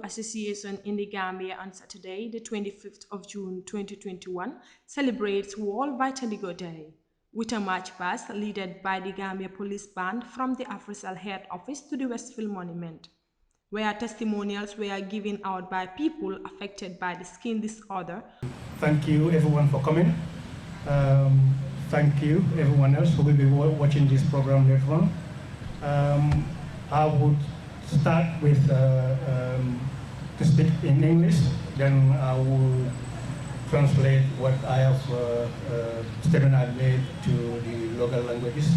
Association in the Gambia on Saturday, the 25th of June 2021, celebrates World Vitiligo Day with a march past led by the Gambia Police Band from the Afrisal Head Office to the Westfield Monument, where testimonials were given out by people affected by the skin disorder. Thank you everyone for coming. Thank you everyone else who will be watching this program later on. I would start with to speak in English, then I will translate what I have statement I made to the local languages,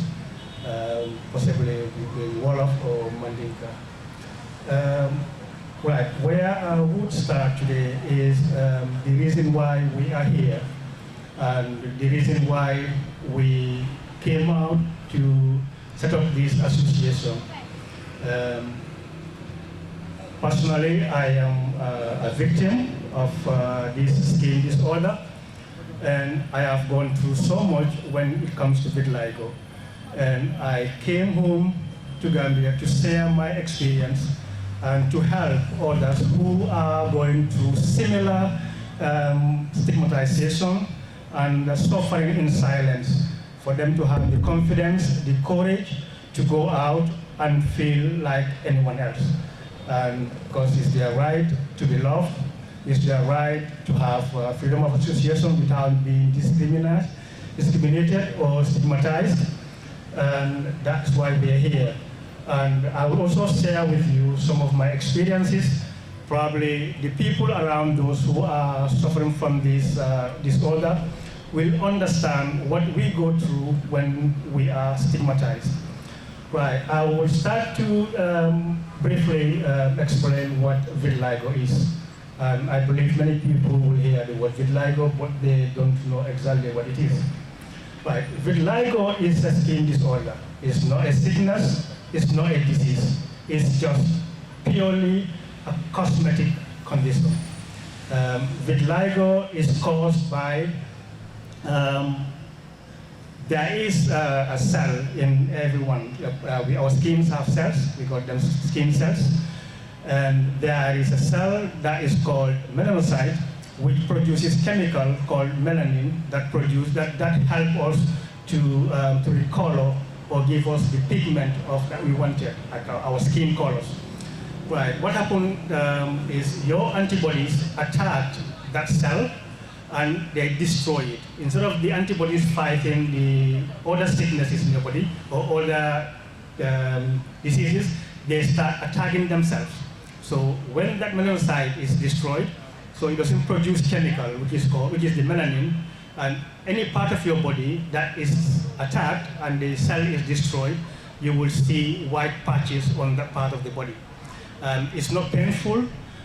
possibly the Wolof or Mandinka. Right, where I would start today is the reason why we are here and the reason why we came out to set up this association. Personally, I am a victim of this skin disorder, and I have gone through so much when it comes to vitiligo. And I came home to Gambia to share my experience and to help others who are going through similar stigmatization and suffering in silence, for them to have the confidence, the courage to go out and feel like anyone else. And because it's their right to be loved, it's their right to have freedom of association without being discriminated or stigmatized, and that's why we are here. And I will also share with you some of my experiences. Probably the people around those who are suffering from this disorder will understand what we go through when we are stigmatized. Right, I will start to briefly explain what vitiligo is. I believe many people will hear the word vitiligo, but they don't know exactly what it is. Right, vitiligo is a skin disorder. It's not a sickness, it's not a disease. It's just purely a cosmetic condition. Vitiligo is caused by there is a cell in everyone. Our skins have cells, we call them skin cells. And there is a cell that is called melanocyte, which produces chemical called melanin that help us to recolor or give us the pigment that we wanted, like our skin colors. Right, what happened is your antibodies attacked that cell and they destroy it. Instead of the antibodies fighting the other sicknesses in your body or other diseases, they start attacking themselves. So when that melanocyte is destroyed, so it doesn't produce chemical, which is the melanin, and any part of your body that is attacked and the cell is destroyed, you will see white patches on that part of the body. It's not painful,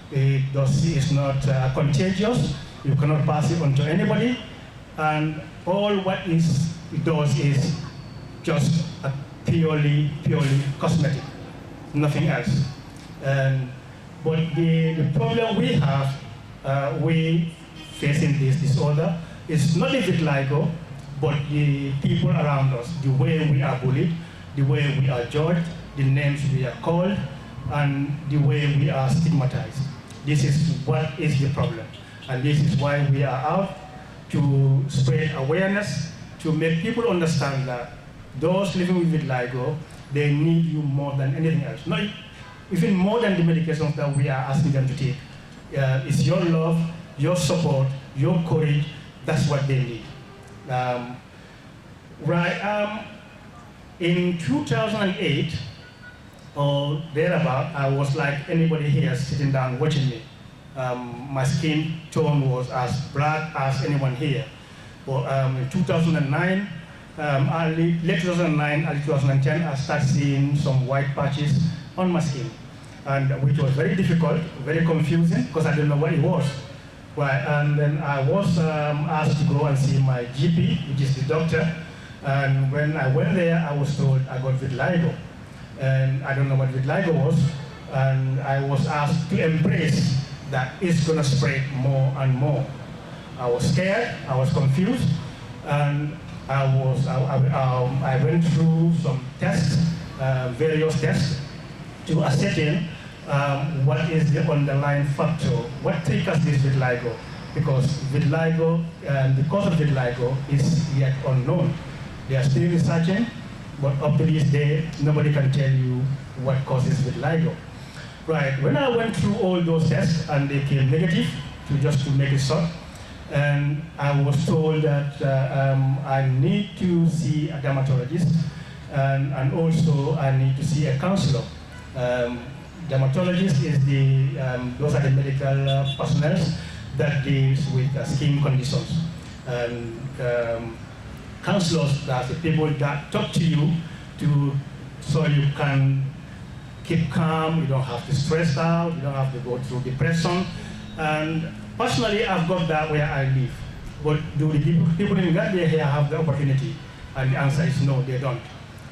it's not contagious, you cannot pass it on to anybody, and all what it does is just a purely cosmetic, nothing else. But the problem we have, we facing this disorder, is not the vitiligo, but the people around us, the way we are bullied, the way we are judged, the names we are called, and the way we are stigmatized. This is what is the problem. And this is why we are out to spread awareness, to make people understand that those living with vitiligo, they need you more than anything else. Not even more than the medications that we are asking them to take. It's your love, your support, your courage, that's what they need. In 2008, or thereabout, I was like anybody here sitting down watching me. My skin tone was as black as anyone here. But in 2009, late 2009, early 2010, I started seeing some white patches on my skin, and which was very difficult, very confusing, because I didn't know what it was. Right, and then I was asked to go and see my GP, which is the doctor, and when I went there, I was told I got vitiligo. And I don't know what vitiligo was, and I was asked to embrace that it's going to spread more and more. I was scared, I was confused, and I went through some tests, various tests, to ascertain what is the underlying factor, what triggers this vitiligo, because vitiligo, the cause of vitiligo is yet unknown. They are still researching, but up to this day, nobody can tell you what causes vitiligo. Right, when I went through all those tests and they came negative, just to make it short, and I was told that I need to see a dermatologist, and also I need to see a counselor. Dermatologist is those are the medical personnel that deals with skin conditions. And counselors are the people that talk to you so you can keep calm, you don't have to stress out, you don't have to go through depression. And personally, I've got that where I live. But do the people in Gambia here have the opportunity? And the answer is no, they don't.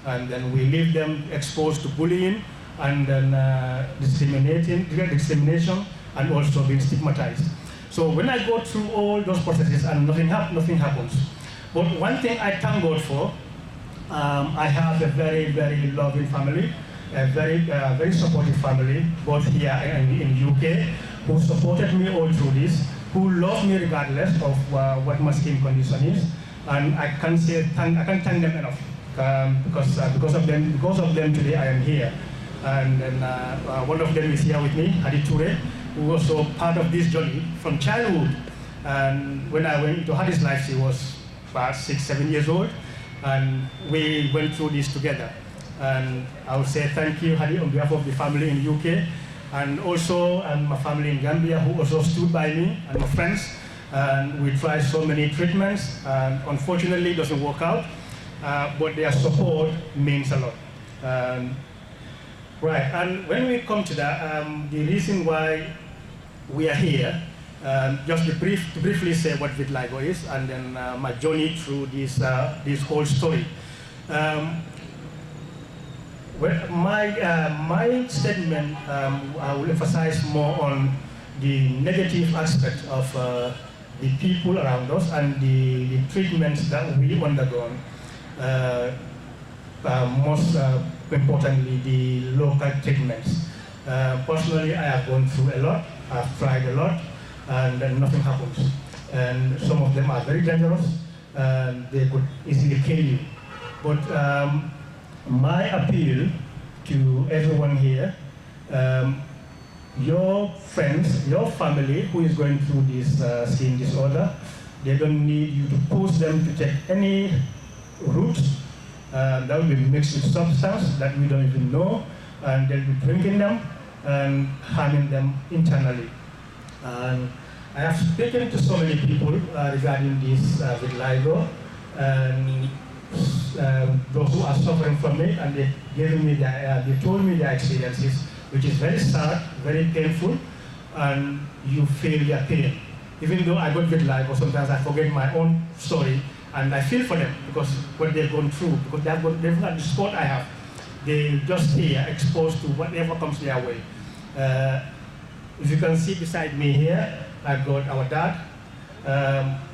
And then we leave them exposed to bullying, and then discrimination, and also being stigmatized. So when I go through all those processes and nothing happens. But one thing I thank God for, I have a very, very loving family, a very supportive family, both here and in UK, who supported me all through this, who love me regardless of what my skin condition is. And I can't thank them enough, because of them today I am here. And then one of them is here with me, Hadi Toure, who was also part of this journey from childhood. And when I went into Hadi's life, she was about 6-7 years old, and we went through this together. And I would say thank you, Hadi, on behalf of the family in the UK, and also my family in Gambia, who also stood by me, and my friends. And we tried so many treatments, and unfortunately it doesn't work out, but their support means a lot. Right, and when we come to that, the reason why we are here, just to briefly say what vitiligo is, and then my journey through this whole story. Well, my statement, I will emphasize more on the negative aspect of the people around us and the treatments that we undergone. Most importantly, the local treatments. Personally, I have gone through a lot. I've tried a lot, and then nothing happens. And some of them are very dangerous, and they could easily kill you. But my appeal to everyone here, your friends, your family who is going through this skin disorder, they don't need you to push them to take any routes that will be mixed with substance that we don't even know, and they'll be drinking them and harming them internally. And I have spoken to so many people regarding this vitiligo, and those who are suffering from it, and they told me their experiences, which is very sad, very painful, and you feel their pain. Even though I got vitiligo, sometimes I forget my own story, and I feel for them because what they've gone through, because they've got the spot I have. They just here exposed to whatever comes their way. If you can see beside me here, I've got our dad,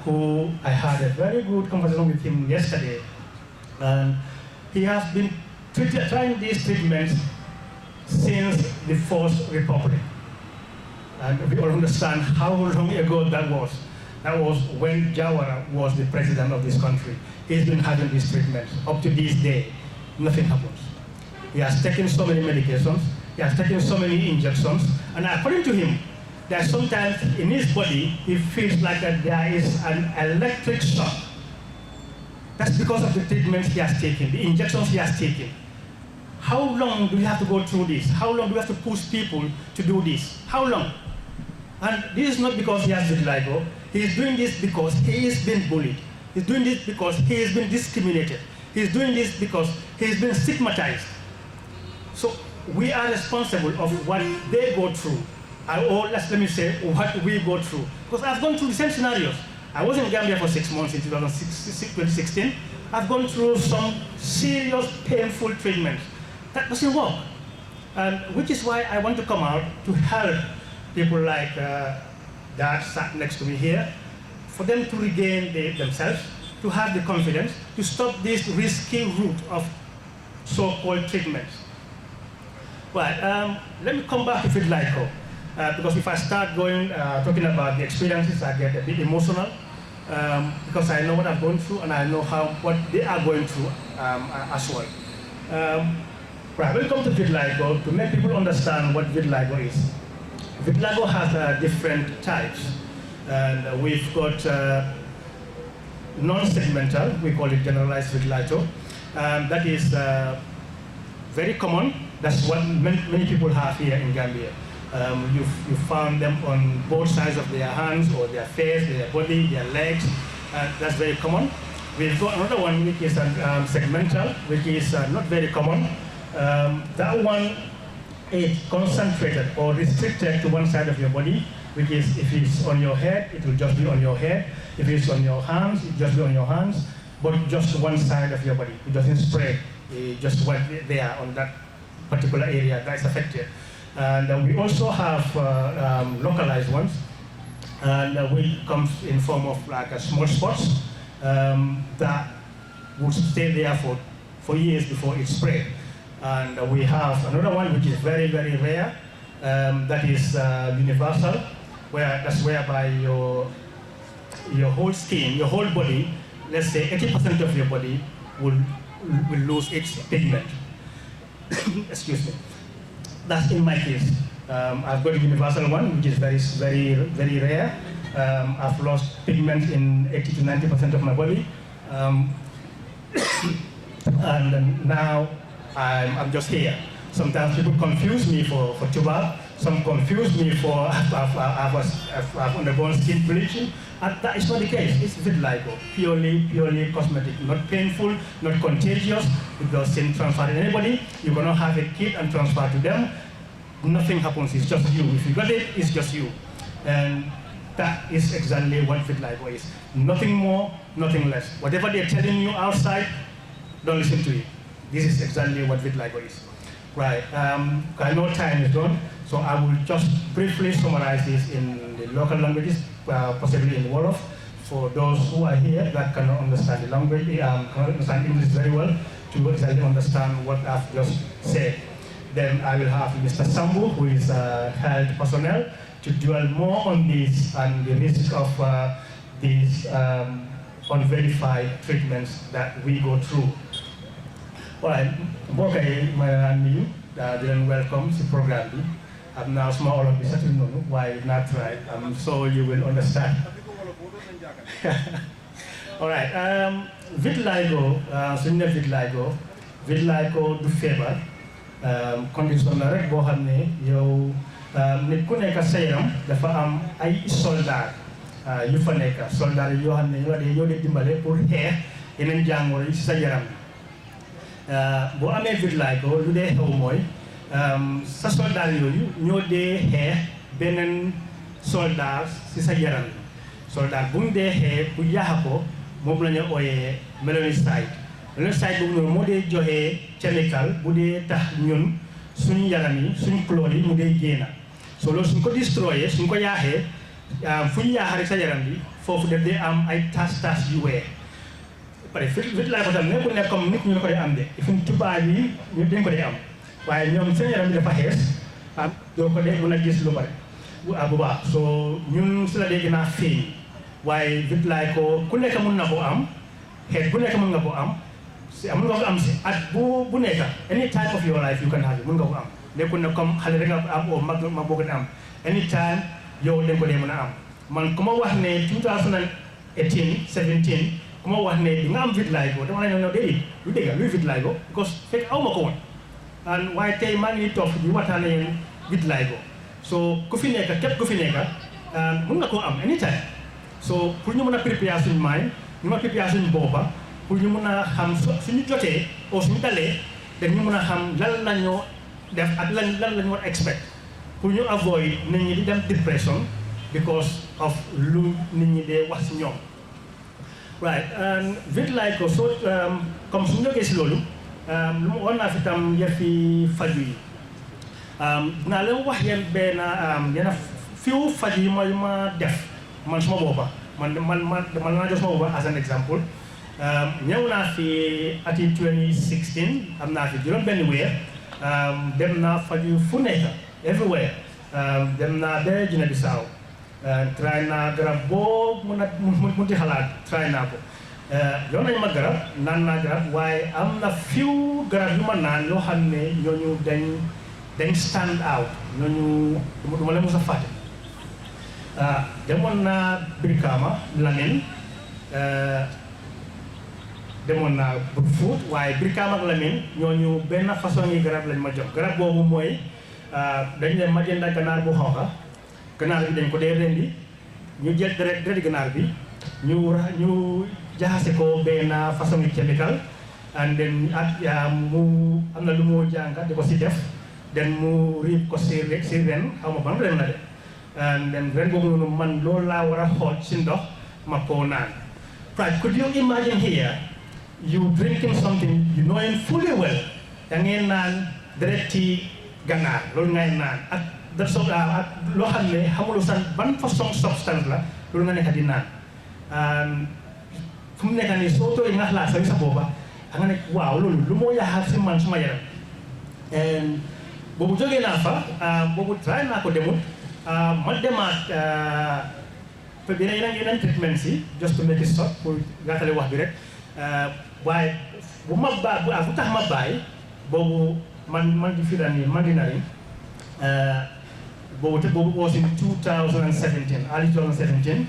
who I had a very good conversation with him yesterday. And he has been trying these treatments since the First Republic. And we all understand how long ago that was. That was when Jawara was the president of this country. He's been having these treatments. Up to this day, nothing happens. He has taken so many medications, he has taken so many injections, and according to him, that sometimes in his body, he feels like that there is an electric shock. That's because of the treatments he has taken, the injections he has taken. How long do we have to go through this? How long do we have to push people to do this? How long? And this is not because he has vitiligo. He is doing this because he is being bullied. He's doing this because he has been discriminated. He's doing this because he has been stigmatized. So we are responsible of what they go through. Or let me say, what we go through. Because I've gone through the same scenarios. I was in Gambia for 6 months in 2016. I've gone through some serious, painful treatments. That doesn't work. And which is why I want to come out to help people like that sat next to me here, for them to regain themselves, to have the confidence, to stop this risky route of so-called treatments. Right, let me come back to VITILIGO, because if I start going, talking about the experiences, I get a bit emotional, because I know what I've gone through and I know what they are going through as well. Right, welcome to VITILIGO. To make people understand what VITILIGO is. VITILIGO has different types, and we've got non-segmental, we call it generalized vitiligo. That is very common. That's what many people have here in Gambia. You found them on both sides of their hands or their face, their body, their legs. That's very common. We've got another one which is segmental, which is not very common. That one is concentrated or restricted to one side of your body, which is if it's on your head, it will just be on your head. If it's on your hands, it will just be on your hands, but just one side of your body. It doesn't spread, just what they are on that particular area that is affected. And we also have localized ones, and which comes in form of like a small spots that would stay there for years before it spread. And we have another one which is very, very rare, that is universal, that's whereby your whole skin, your whole body, let's say 80% of your body will lose its pigment. Excuse me. That's in my case. I've got a universal one, which is very, very, very rare. I've lost pigment in 80 to 90% of my body. And now I'm just here. Sometimes people confuse me for tubal. Some confuse me for I've undergone skin bleaching. And that is not the case. It's vitiligo, purely cosmetic, not painful, not contagious. It doesn't transfer to anybody. You're gonna have a kid and transfer to them. Nothing happens. It's just you. If you got it, it's just you. And that is exactly what vitiligo is. Nothing more, nothing less. Whatever they're telling you outside, don't listen to it. This is exactly what vitiligo is. Right. I know time is gone, so I will just briefly summarize this in the local languages, possibly in Wolof, for those who are here that cannot understand the language, cannot understand English very well, to exactly understand what I've just said. Then I will have Mr. Sambu, who is health personnel, to dwell more on this and the risk of these unverified treatments that we go through. Alright, mbokk yi ma naan nuyu di leen welcome si programme bi. Am naa suma olof bi satul noonu waaye naa try, so you will understand. Alright, vitiligo, suñu ne vitiligo du feebar, condition la rek boo xam ne yow nit ku nekk sa yaram dafa am ay soldat yu fa nekk, soldat yoo xam ne ñoo dee dimbale pour xeex yeneen jàngoro yi si sa yaram bi. Boo amee vitiligo lu dee xew mooy sa soldat yooyu ñoo dee xeex beneen soldat si sa yaram bi. Soldat bu mu dee xeex bu yàq ko moom la ñu ooyee mélanosite. Mélanosite boobu noonu moo dee joxe chemical bu dee tax ñun suñu yaram yi suñu couleur yi mu dee génn. So loolu suñ ko destroyé suñ ko yaaxee fu ñu yaax rek sa yaram bi foofu daf dee am ay tas yu weex. Pare vitiligo tam nekkul ne comme nit ñu ko dee am de fi tubaab yi ñu dañ ko dee am waaye ñoom seen yaram bi dafa xees doo ko dee mën a gis lu bari bu baax. So ñun si la dee gën a feeñ waaye vitiligo ku nekk mën na ko am, xeet bu nekk mën nga ko am, mën nga ko am si at bu nekk, any time of your life you can have it, mën nga ko am. Nekkul ne comme xale da nga am oo mag boo ko am, any time yow dañ ko dee mën a am. Man ku ma wax ne 2018 17 ku ma wax ne di nga am vitiligo dama la ne déedéet lu dégg luy vitiligo because fekk aw ma ko woon waaye tey maa ngi toog di waxtaan ak vitiligo. So ku fi nekk képp ku fi nekk mën nga koo am anytime. So pour ñu mën a préparer suñu mind ñu mën a préparer suñu boppa pour ñu mën a xam suñu jotee ou suñu dalee dañu mën a xam lan la ñoo def ak lan la ñu war a expect pour ñu avoid nit ñi di dem depression because of lu nit ñi dee wax si ñoom. Right, vitiligo so comme suñu jógee si loolu lu mu war naa fi tam yëfi faju yi dinaa leen wax yéen benn yenn fiw faju yi ma def man suma boppa man naa jox suma boppa as an example. Ñëw naa fi ati 2016 am naa fi juróom benn weer dem naa faju fu nekk everywhere dem naa ba Guinée Bissau try naa garab boo mun ti xalaat try naa ko yoon nañu ma garab naan naa garab waaye am na few garab yu ma naan yoo xam ne ñooñu dañ stand out ñooñu du ma leen mos a fàtte demoon naa Brikama Lamine demoon naa Brufut waaye Brikama ak Lamine ñooñu benn façon yi garab lañ ma jox garab boobu mooy dañ leen ma jënd ganaar bu xonqa ganaar bi dañ ko dee rendi ñu jël dereti ganaar bi ñu jaxase ko benn façon yi chemical and then mu am na lu mu jànga di ko si def den mu riib ko si ren xaw ma ban ren la de and then ren boobu noonu man loolu laa war a xool si ndox ma koo naan. Right, could you imagine here you drinking something you know fully well da ngeen naan dereti ganaar loolu ngay naan ak loo xam ne xamuloo sax ban façon substance la loolu nga nekk di naan fu mu nekk nii soo tooyee nga xalaat sa booba nga ne waaw loolu lu moo yaaxal si man suma yaram boobu jógee naa fa boobu try naa ko demut ma demaat yeneen treatment si just to make it short pour gàttale wax bi rek waaye bu tax ma bàyyi boobu man di fii nii man di nari boobu was in 2017 early 2017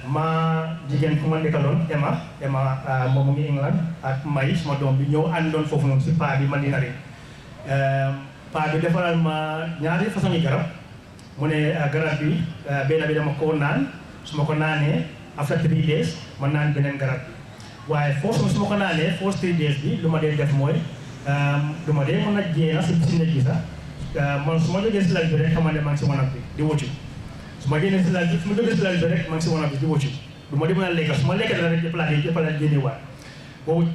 ma jigéen ku ma nekkaloon Emma moom mu ngi England ak May suma doom bi ñëw àndoon foofu noonu si paa bi man di nari paa bi defaral ma ñaari façon yi garab mu ne garab bi benn bi dama ko naan su ma ko naanee after 3 days ma naan beneen garab bi waaye foofu su ma ko naanee first 3 days bi lu ma dee def mooy lu ma dee mën a jéena si néeg bi sax man su ma jógee si lal bi rek xamante ne maa ngi si wanag bi di wóccu su ma jógee si lal bi rek maa ngi si wanag bi di wóccu du ma di mën a lekka su ma lekkee dara rek yëpp la génne waat boobu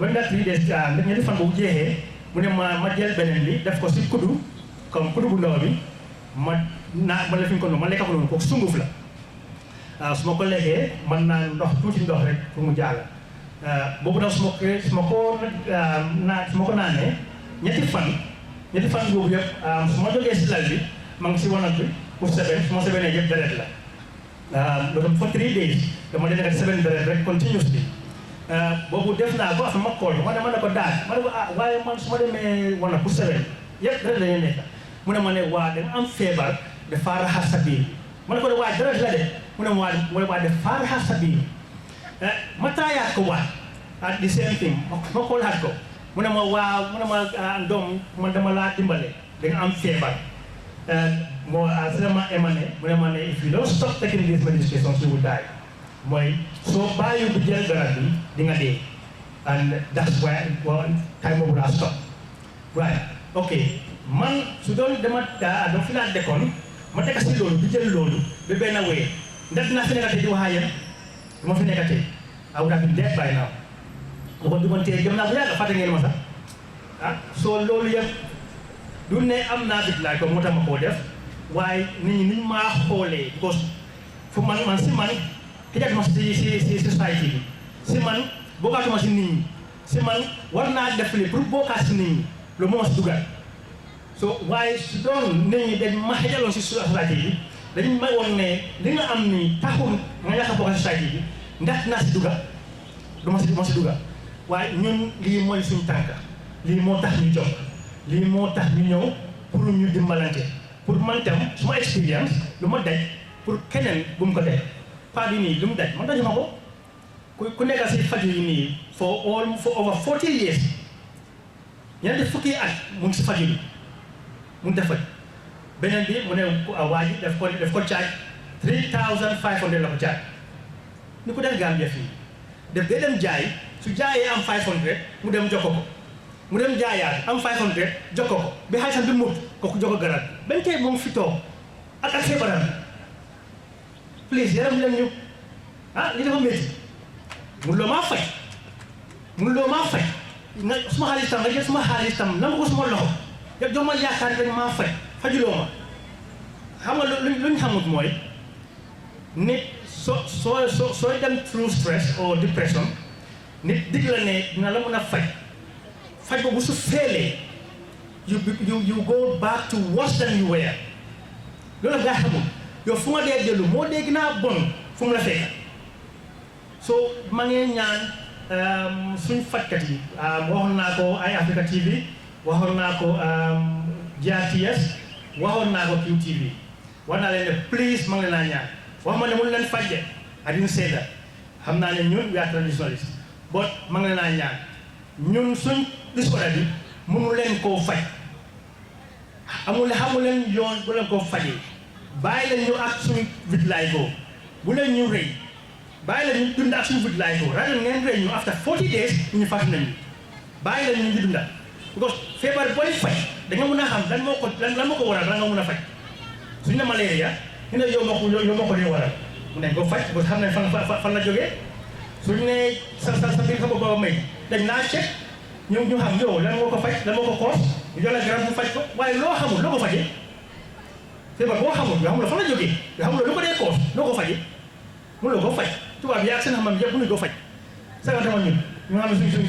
when that 3 days ñetti fan boobu jeexee mu ne ma jël beneen bi def ko si kudu comme kudu bu ndaw bi ma def ko noonu ma lekka ko noonu kooku sunguf la su ma ko lekkee mën naa ndox tuuti ndox rek pour mu jàll boobu nag su ma ko naanee ñetti fan boobu yëpp su ma jógee si lal bi ma ngi si wanag bi pour seben su ma sebenee yëpp deret la loolu for 3 days dama dee nekk seben deret rek continuously boobu def naa ko affaire ma kool ma ne ko daal ma ne ko waaye man su ma demee wanag pour seben yëpp deret la ñuy nekk mu ne ma ne waa da nga am feebar dafa raxas sa biir ma ne ko waaye deret la de mu ne waa dafa raxas sa biir ma taayaat ko waat at the same thing ma xoolaat ko mu ne ma waaw mu ne ma doom man dama laa dimbale da nga am feebar moo vraiment émané mu ne ma ne if you don't stop taking these medications you will die mooy soo bàyyi bu jël garab bi di nga dee and that's why time boobu laa stop right ok man su doon dama fi laa dekkoon ma tekka si loolu bi jël loolu ba benn wéy ndax dinaa fi nekkatee di wax ak yéen du ma fi nekkatee I would have been dead by now waxoon du ma tee dem naa bu yàgg fàtte ngeen ma sax soo loolu yëpp du ne am naa vitiligo ko moo tax ma koo def waaye nit ñi niñ maa xoolee because fu man si man xijatuma si society bi si man bokkaatuma si nit ñi si man war naa def li pour bokkaat si nit ñi loolu moo ma si dugal so waaye su doon nit ñi dañ ma xijaloon si society bi dañ may woon ne li nga am ni taxul nga ñàkk a bokk si society bi ndax naa si dugal du ma si dugal waaye ñun lii mooy suñu tànk lii moo tax ñu jóg lii moo tax ñu ñëw pour ñu dimbalante pour man tam suma expérience lu ma daj pour keneen bu mu ko daj paa bi nii lu mu daj man dajuma ko ku nekk si faju yi nii for over 40 years ñeenti fukki at mu ngi si faju bi mu ngi def faj beneen bi mu ne waa ji daf ko charge 3,500 la ko charge ni ko def Gambia fii def day dem jaay su jaayee am 500 mu dem jokko ko mu dem jaayaat am 500 jokko ko ba xaalisam bi mut kooku jokko garab benn tey moom fi toog ak feebaram please yaram leen ñu li dafa métti mënuloo maa faj nga suma xaalis tam nga jël suma xaalis tam nangu ko suma loxo yow jox ma yaakaar dañ maa fajuloo ma xam nga luñ xamut mooy nit sooy dem through stress or depression nit dig la ne dina la mën a faj boobu su feelee you go back to worse than you were. Loolu gaa xamul yow fu nga dee dellu moo dee gën a bon fu mu la fekk. So ma ngee ñaan suñ fajkat yi waxoon naa ko ay Africa TV waxoon naa ko GRTS waxoon naa ko QTV wax naa leen ne please ma ngi leen a ñaan wax ma ne mënu leen faj de I didn't say that xam naa ne ñun we are traditionalists but ma ngi leen a ñaan ñun suñ disorder bi mënu leen koo faj xamu leen yoon bu leen koo fajee bàyyi leen ñu ak suñ vitiligo bu leen ñu rëy bàyyi leen ñu dund ak suñu vitiligo rajo ngeen rëy ñu after 40 days ñu fàttali nañu bàyyi leen ñu ngi dunda because feebar booy faj da nga mën a xam lan moo ko waral da nga mën a faj suñu ne malaria ñu ne yow moo ko dee waral mu ne ko faj parce que xam ne fan la jógee suñu ne sa biir sa bopp may dañ naa check ñu xam yow lan moo ko faj lan moo ko koos ñu jox la garab mu faj ko waaye loo xamul loo ko fajee feebar boo xamul yoo xamul fan la jógee yoo xamul lu ko dee koos loo ko fajee mënuloo ko faj tubaab yi ak seen xam-xam yëpp mënuñu ko faj sagantama ñun ñu xam ne suñu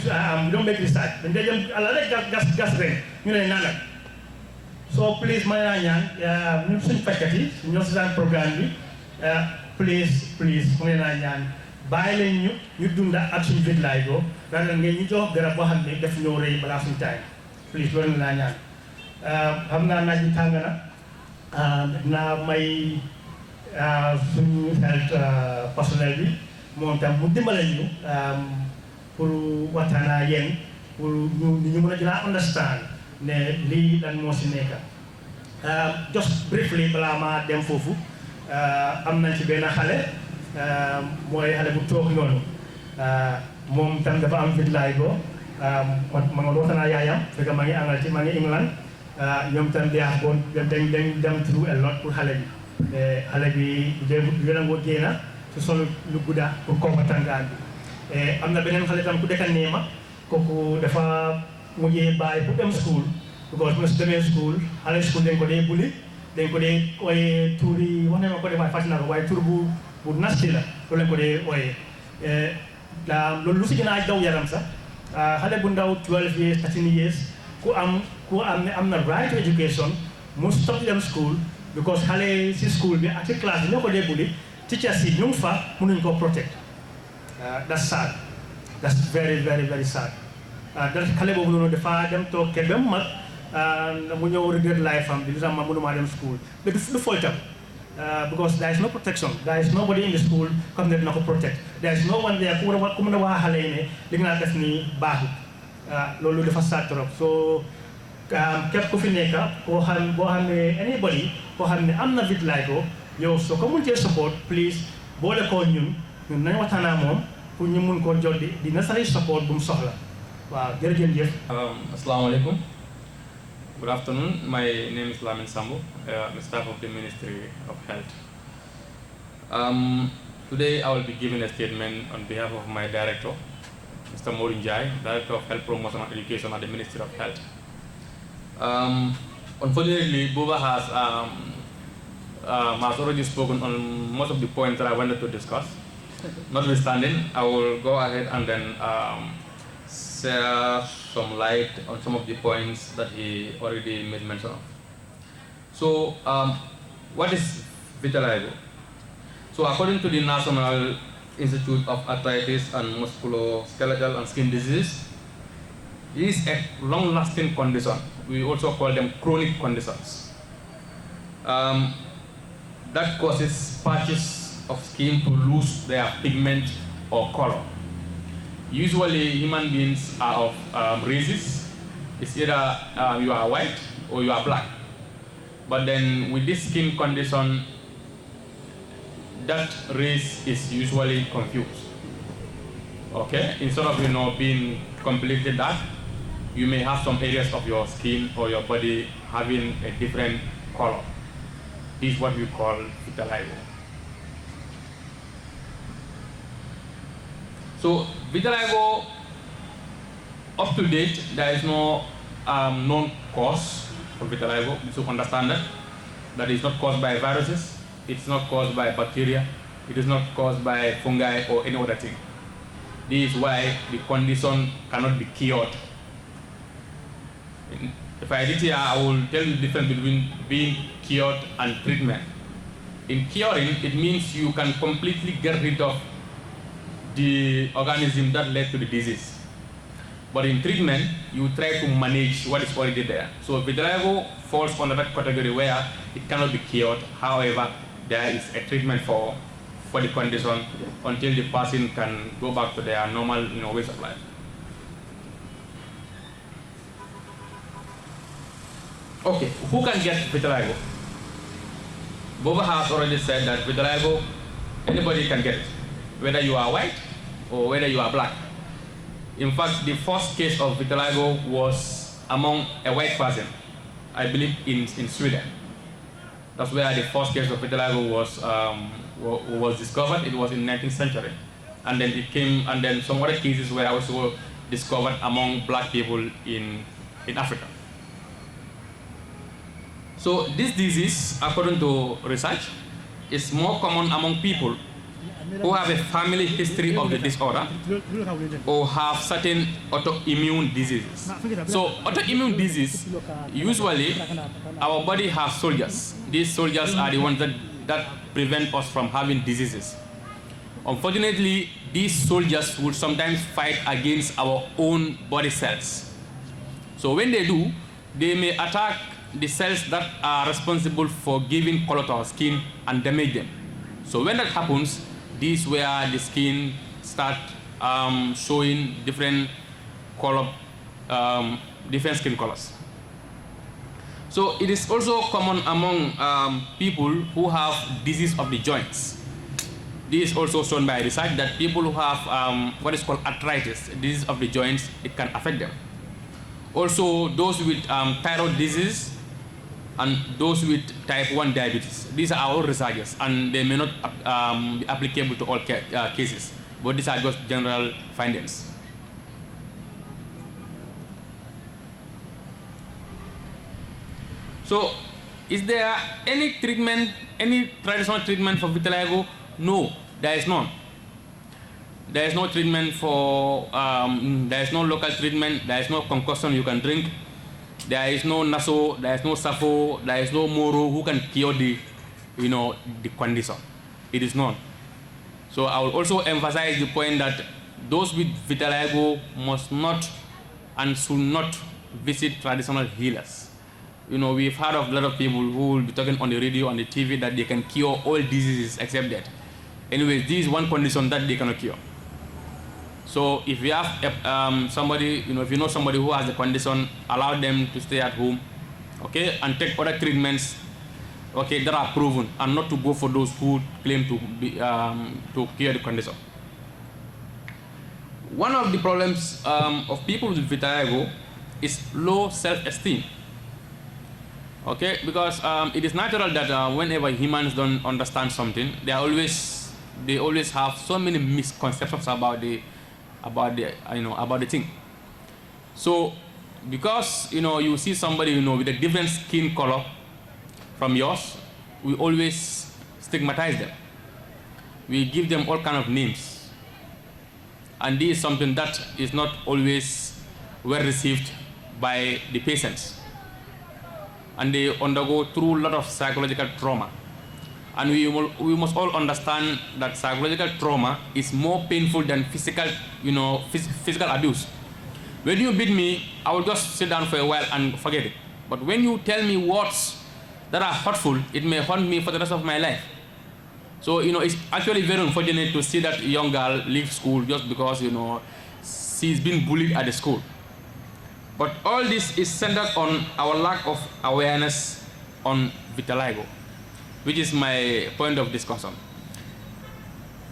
doom béy cristal dañ day jëm àlla rek gas ren ñu ne naanal so please ma naa ñaan ñun suñu fajkat yi ñoo si daan programme bi please mu ne naa ñaan bàyyi leen ñu dunda ak suñu vitiligo daal ngeen ñu jox garab boo xam ne def ñoo rëy balaa suñu taay please loolu naa ñaan xam naa naaj bi tàng na naa may suñu health personnel bi moom tam mu dimbale ñu pour waxtaan ak yéen pour ñu mën a gën a understand ne lii lan moo si nekk just briefly balaa ma dem foofu am nañ ci benn xale mooy xale bu toog noonu moom tam dafa am vitiligo ma nga waxtaan ak yaayam fekk maa ngi Angleterre maa ngi England ñoom tam dañ dem through a lot pour xale bi xale bi yonangoo génna su solo lu gudda pour kooka tàngaan bi am na beneen xale tam ku dekka neema kooku dafa mujjee bàyyi pour dem school because mu su demee school xale school dañ ko dee bulli dañ ko dee ooyee tuur yi wax ne ma ko dee waaye fàttali naa ko waaye tur bu nasti la loolu lañ ko dee ooyee loolu lu si gën a daw yaram sax xale bu ndaw 12 years 13 years ku am ne am na right to education mu stop dem school because xale si school bi ak si classe bi ñoo ko dee bulli teachers yi ñu ngi fa mënuñ koo protect that's sad that's very very very sad da xale boobu noonu dafa dem toog kenn ba mu mag mu ñëw regret life am bi lu tax ma mënumaa dem school mais du faultam because there is no protection there is nobody in the school comme ne dina ko protect there is no one there ku mën a wax xale yi ne li nga def nii baaxut loolu dafa sad trop so képp ku fi nekk boo xam ne anybody koo xam ne am na vitiligo yow soo ko mënutee support please boole koo ñun nañ waxtaan ak moom pour ñu mun koo jot di necessary support bu mu soxla waaw jërëjëf. Assalamualaikum. Good afternoon. My name is Lamin Sambu, the staff of the Ministry of Health. Today I will be giving a statement on behalf of my director, Mr. Morin Jai, Director of Health Promotion and Education at the Ministry of Health. Unfortunately, Buba has already spoken on most of the points that I wanted to discuss. Notwithstanding, I will go ahead and then share some light on some of the points that he already made mention of. So, what is vitiligo? So, according to the National Institute of Arthritis and Musculoskeletal and Skin Diseases, it is a long-lasting condition. We also call them chronic conditions. That causes patches of skin to lose their pigment or color. Usually, human beings are of races. It's either you are white or you are black. But then with this skin condition, that race is usually confused. Okay, instead of being completely dark, you may have some areas of your skin or your body having a different color. This is what we call vitiligo. So vitiligo, up to date, there is no known cause for vitiligo. You should understand that. That is not caused by viruses, it's not caused by bacteria, it is not caused by fungi or any other thing. This is why the condition cannot be cured. If I did here, I will tell you the difference between being cured and treatment. In curing, it means you can completely get rid of the organism that led to the disease. But in treatment, you try to manage what is already there. So vitiligo falls under that category where it cannot be cured. However, there is a treatment for the condition until the person can go back to their normal ways of life. Okay, who can get vitiligo? Boba has already said that vitiligo, anybody can get it, whether you are white or whether you are black. In fact, the first case of vitiligo was among a white person, I believe in Sweden. That's where the first case of vitiligo was discovered. It was in the 19th century. And then it came, and then some other cases were also discovered among black people in Africa. So this disease, according to research, is more common among people who have a family history of the disorder or have certain autoimmune diseases. So autoimmune disease, usually our body has soldiers. These soldiers are the ones that prevent us from having diseases. Unfortunately, these soldiers will sometimes fight against our own body cells. So when they do, they may attack the cells that are responsible for giving color to our skin and damage them. So when that happens, this is where the skin start showing different color, different skin colors. So it is also common among people who have disease of the joints. This is also shown by research that people who have what is called arthritis, disease of the joints, it can affect them. Also, those with thyroid disease and those with type 1 diabetes. These are our researches, and they may not be applicable to all cases, but these are just general findings. So, is there any treatment, any traditional treatment for vitiligo? No, there is none. There is no treatment for, there is no local treatment, there is no concoction you can drink. There is no Naso, there is no Safo, there is no Moro who can cure the condition. It is none. So I will also emphasize the point that those with vitiligo must not and should not visit traditional healers. We've heard of a lot of people who will be talking on the radio and the TV that they can cure all diseases except that. Anyways, this is one condition that they cannot cure. So if you have somebody, if you know somebody who has the condition, allow them to stay at home, okay, and take other treatments, okay, that are proven, and not to go for those who claim to be to cure the condition. One of the problems of people with vitiligo is low self-esteem. Okay, because it is natural that whenever humans don't understand something, they always have so many misconceptions about the thing. So because you see somebody with a different skin color from yours, we always stigmatize them. We give them all kind of names, and this is something that is not always well received by the patients, and they undergo through a lot of psychological trauma. And we must all understand that psychological trauma is more painful than physical abuse. When you beat me, I will just sit down for a while and forget it. But when you tell me words that are hurtful, it may haunt me for the rest of my life. So it's actually very unfortunate to see that young girl leave school just because she's been bullied at the school. But all this is centered on our lack of awareness on vitiligo, which is my point of discussion.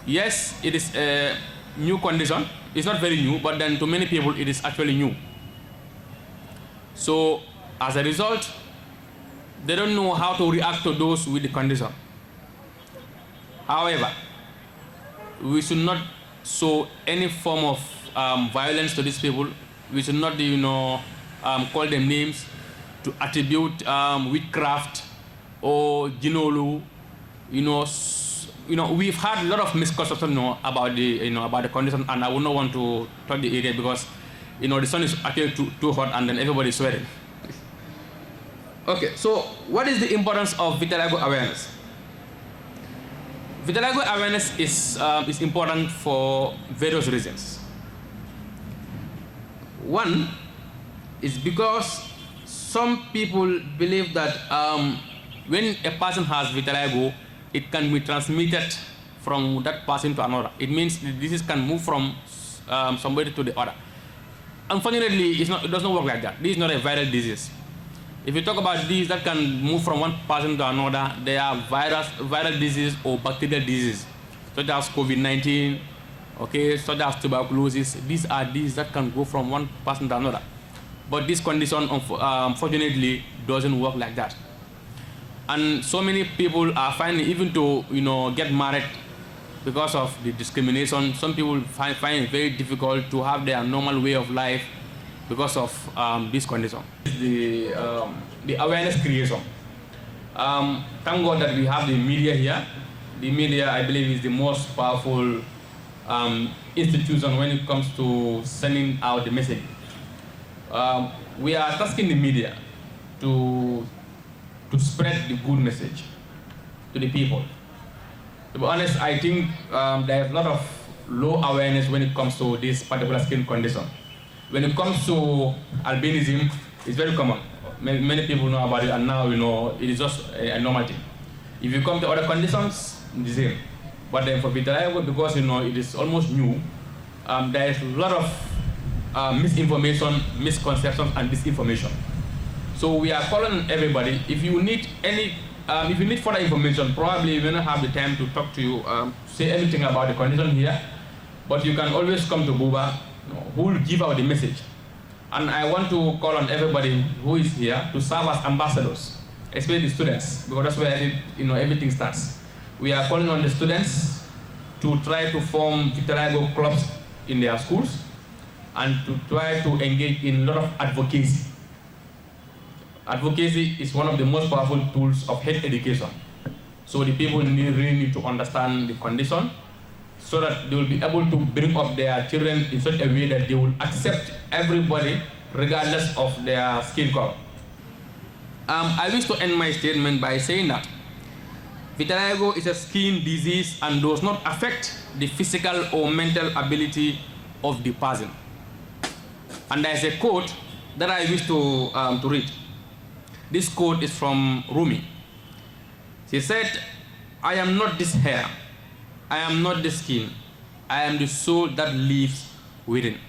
Yes, it is a new condition. It's not very new, but then to many people it is actually new. So as a result, they don't know how to react to those with the condition. However, we should not show any form of violence to these people. We should not call them names to attribute witchcraft or Ginolu. We've had a lot of misconceptions about the condition, and I would not want to touch the area because the sun is actually too hot and then everybody is sweating. Okay, so what is the importance of vitiligo awareness? Vitiligo awareness is important for various reasons. One is because some people believe that when a person has vitiligo, it can be transmitted from that person to another. It means the disease can move from somebody to the other. Unfortunately, it does not work like that. This is not a viral disease. If you talk about disease that can move from one person to another, they are viral disease or bacterial disease, such as COVID-19, okay, such as tuberculosis. These are diseases that can go from one person to another. But this condition, unfortunately, doesn't work like that. And so many people are finding, even to get married because of the discrimination. Some people find it very difficult to have their normal way of life because of this condition. The awareness creation. Thank God that we have the media here. The media, I believe, is the most powerful institution when it comes to sending out the message. We are tasking the media to spread the good message to the people. To be honest, I think there's a lot of low awareness when it comes to this particular skin condition. When it comes to albinism, it's very common. Many people know about it, and now it is just a normal thing. If you come to other conditions, the same. But then for vitiligo, because it is almost new, there is a lot of misinformation, misconceptions, and disinformation. So we are calling everybody. If you need further information, probably we will not have the time to talk to you, say anything about the condition here, but you can always come to Buba, who will give out the message. And I want to call on everybody who is here to serve as ambassadors, especially the students, because that's where everything starts. We are calling on the students to try to form vitiligo clubs in their schools and to try to engage in a lot of advocacy. Advocacy is one of the most powerful tools of health education. So the people really need to understand the condition so that they will be able to bring up their children in such a way that they will accept everybody regardless of their skin color. I wish to end my statement by saying that vitiligo is a skin disease and does not affect the physical or mental ability of the person. And there is a quote that I wish to read. This quote is from Rumi. She said, "I am not this hair, I am not the skin, I am the soul that lives within."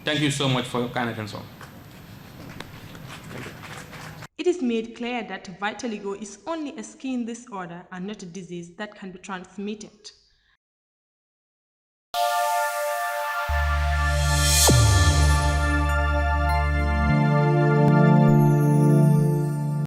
Thank you so much for your kind attention. It is made clear that vitiligo is only a skin disorder and not a disease that can be transmitted.